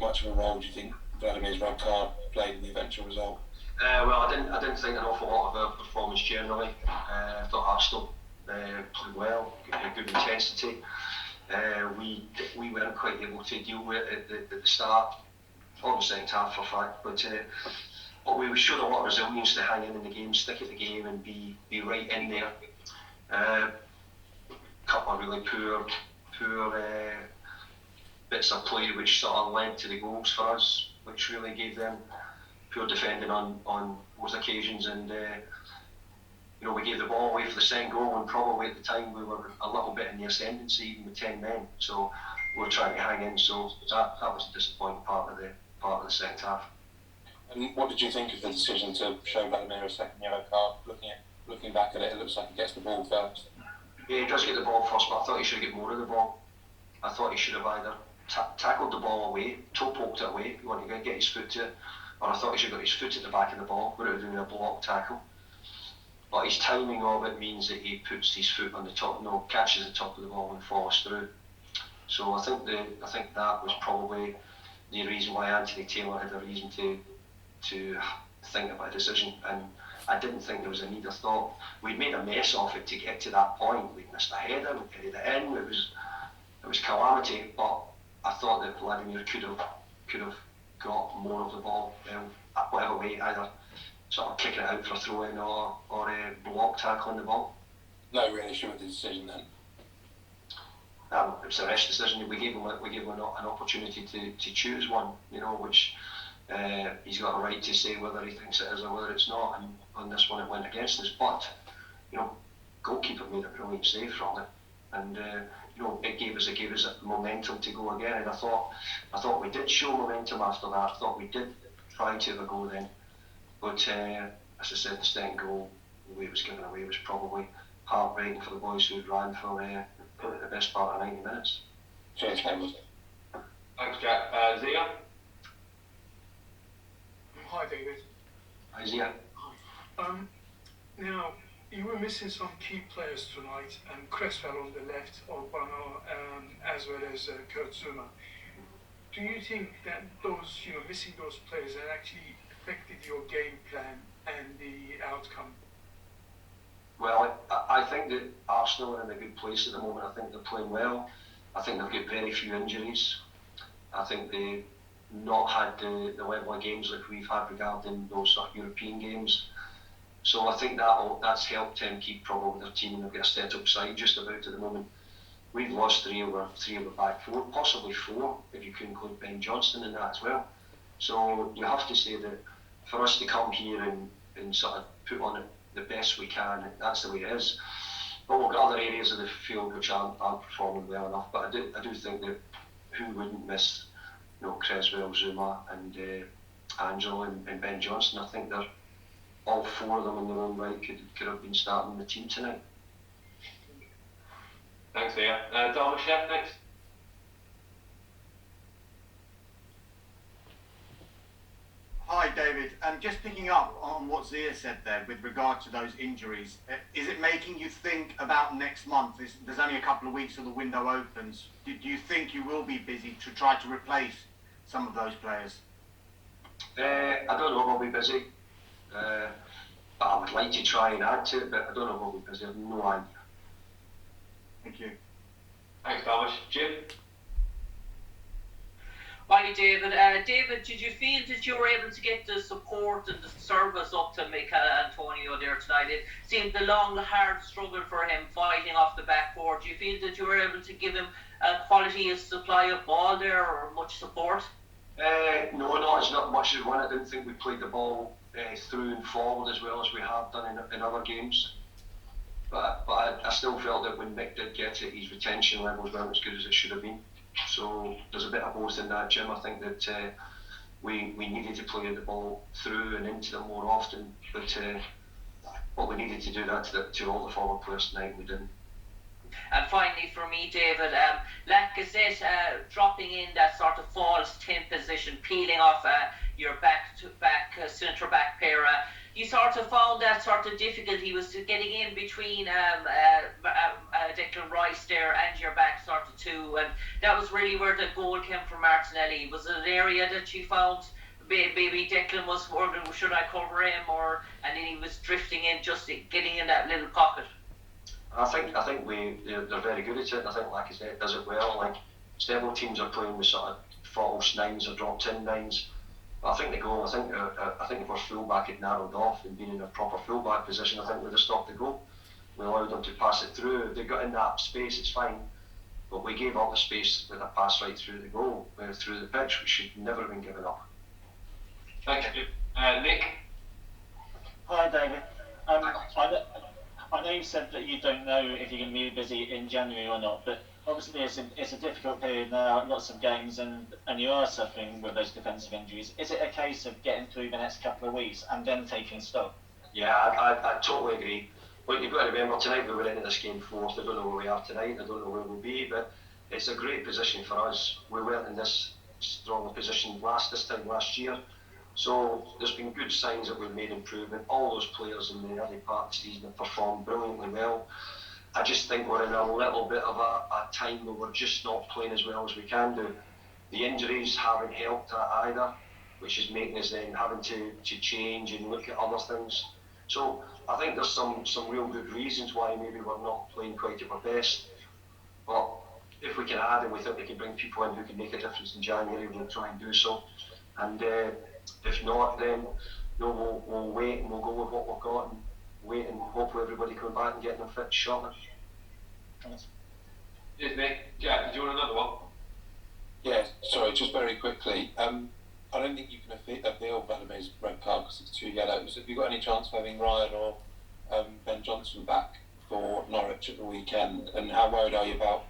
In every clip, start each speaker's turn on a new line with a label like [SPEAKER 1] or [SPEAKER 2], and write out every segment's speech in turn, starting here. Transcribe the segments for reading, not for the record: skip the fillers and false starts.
[SPEAKER 1] much of a role do you think Vladimir's red card played in the eventual result?
[SPEAKER 2] Well, I didn't think an awful lot of our performance generally. I thought Arsenal played well, good intensity. We weren't quite able to deal with it at the start, or the second half for fact, but we showed a lot of resilience to hang in the game, stick at the game, and be right in there. Couple of really poor bits of play which sort of led to the goals for us, which really gave them poor defending on those occasions, and we gave the ball away for the second goal, and probably at the time we were a little bit in the ascendancy even with 10 men, so we were trying to hang in, so that was a disappointing part of the second half.
[SPEAKER 1] And what did you think of the decision to show Vladimir a second yellow card? Looking back at it, it looks like he gets the ball first.
[SPEAKER 2] Yeah, he does get the ball first, but I thought he should get more of the ball. I thought he should have either tackled the ball away, toe poked it away, he wanted to get his foot to it, or I thought he should have got his foot at the back of the ball, where it would have been a block tackle. But his timing of it means that he puts his foot on the top, catches the top of the ball and falls through. So I think that was probably the reason why Anthony Taylor had a reason to think about a decision, and I didn't think there was a need. I thought we'd made a mess of it to get to that point. We'd missed a header, we'd headed it in, it was calamity, but I thought that Vladimir could have got more of the ball, whatever way, either sort of kicking it out for a throw in or a block tackling the ball.
[SPEAKER 1] No real issue with the decision then?
[SPEAKER 2] It was a rash decision. We gave him an opportunity to choose one, which he's got a right to say whether he thinks it is or whether it's not. And on this one, it went against us. But goalkeeper made a brilliant save from it, and it gave us momentum to go again. And I thought we did show momentum after that. I thought we did try to have a go then. But as I said, the second goal, the way it was given away, was probably heartbreaking for the boys who had ran for the best part of 90 minutes.
[SPEAKER 1] Cheers, James.
[SPEAKER 3] Thanks, Jack. Zia?
[SPEAKER 4] Hi, David.
[SPEAKER 2] Hi, Zia.
[SPEAKER 4] Now, you were missing some key players tonight, and Cresswell on the left, Ogbonna, as well as Kurt Zuma. Do you think that those, missing those players had actually affected your game plan and the outcome?
[SPEAKER 2] Well, I think that Arsenal are in a good place at the moment. I think they're playing well. I think they've got very few injuries. I think they've not had the level of games like we've had regarding those sort of European games. So I think that's helped them keep probably their team, and they've got a set up side just about at the moment. We've lost three of the back four, possibly four, if you can include Ben Johnson in that as well. So you have to say that for us to come here and sort of put on it the best we can, that's the way it is. But we've got other areas of the field which aren't performing well enough. But I do think that who wouldn't miss Cresswell, Zuma and Angelo and Ben Johnson. I think they're all four of them in their own right could have been starting the team tonight.
[SPEAKER 3] Thanks, Zia. Darwin Chef next.
[SPEAKER 5] Hi, David. Just picking up on what Zia said there with regard to those injuries, is it making you think about next month? There's only a couple of weeks till the window opens. Do you think you will be busy to try to replace some of those players?
[SPEAKER 2] I don't know if I'll be busy. But I would like to try and add to it, but I don't know if I'll be busy. I have no idea.
[SPEAKER 5] Thank you.
[SPEAKER 3] Thanks, Thomas. Jim?
[SPEAKER 6] Hi, David. David, did you feel that you were able to get the support and the service up to Mikel Antonio there tonight? It seemed the long, hard struggle for him fighting off the backboard. Do you feel that you were able to give him a quality supply of ball there, or much support?
[SPEAKER 2] No, it's not much as one. I didn't think we played the ball through and forward as well as we have done in other games. But I still felt that when Mick did get it, his retention levels weren't as good as it should have been. So there's a bit of both in that, Jim. I think that we needed to play the ball through and into them more often, but we needed to do that to all the forward players tonight. We didn't.
[SPEAKER 6] And finally, for me, David, Lacazette dropping in that sort of false 10 position, peeling off your back-to-back centre-back pair. You sort of found that sort of difficult. He was getting in between Declan Rice there and your back sort of two, and that was really where the goal came from Martinelli. Was it an area that you found maybe Declan was wondering, should I cover him, or and then he was drifting in, just getting in that little pocket?
[SPEAKER 2] I think they're very good at it. I think Lacazette does it well. Like several teams are playing with sort of false nines or dropped in nines. But I think the goal. I think if our fullback had narrowed off and been in a proper fullback position, I think we'd have stopped the goal. We allowed them to pass it through. If they got in that space, it's fine. But we gave up the space with a pass right through the goal, through the pitch, which should never have been given up.
[SPEAKER 3] Thank you. Nick?
[SPEAKER 7] Hi, David. I know you said that you don't know if you're going to be busy in January or not, but obviously it's a difficult period now, lots of games, and you are suffering with those defensive injuries. Is it a case of getting through the next couple of weeks and then taking stock?
[SPEAKER 2] Yeah, I totally agree. But you've got to remember, tonight we were into this game fourth. I don't know where we are tonight, I don't know where we'll be, but it's a great position for us. We weren't in this strong a position this time last year. So there's been good signs that we've made improvement. All those players in the early part of the season have performed brilliantly well. I just think we're in a little bit of a time where we're just not playing as well as we can do. The injuries haven't helped that either, which is making us then having to change and look at other things. So I think there's some real good reasons why maybe we're not playing quite at our best. But if we can add and we think we can bring people in who can make a difference in January, we'll try and do so. And if not, then we'll wait and we'll go with what we've got and wait and hopefully everybody come back and get them fit shortly.
[SPEAKER 3] Cheers, Nick. Jack, did you want another one?
[SPEAKER 1] Yeah, sorry, just very quickly. I don't think you can appeal Vladimir's red card because it's 2 yellows. Have you got any chance of having Ryan or Ben Johnson back for Norwich at the weekend? And how worried are you about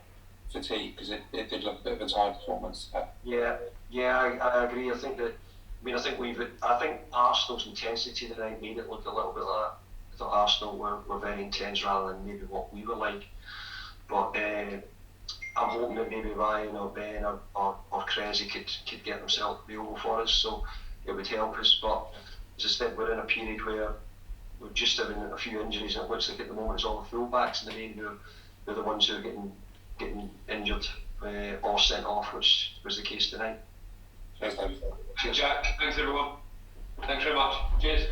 [SPEAKER 1] fatigue? Because it did look a bit of a tired performance.
[SPEAKER 2] Yeah, I agree. I think Arsenal's intensity tonight made it look a little bit like that. I thought Arsenal were very intense rather than maybe what we were like. But I'm hoping that maybe Ryan or Ben or Krezi could get themselves available for us, so it would help us. But as I said, we're in a period where we're just having a few injuries, and it looks like at the moment it's all the full-backs in the main who are the ones who are getting injured or sent off, which was the case tonight.
[SPEAKER 1] Cheers, David.
[SPEAKER 3] Jack, thanks everyone. Thanks very much. Cheers.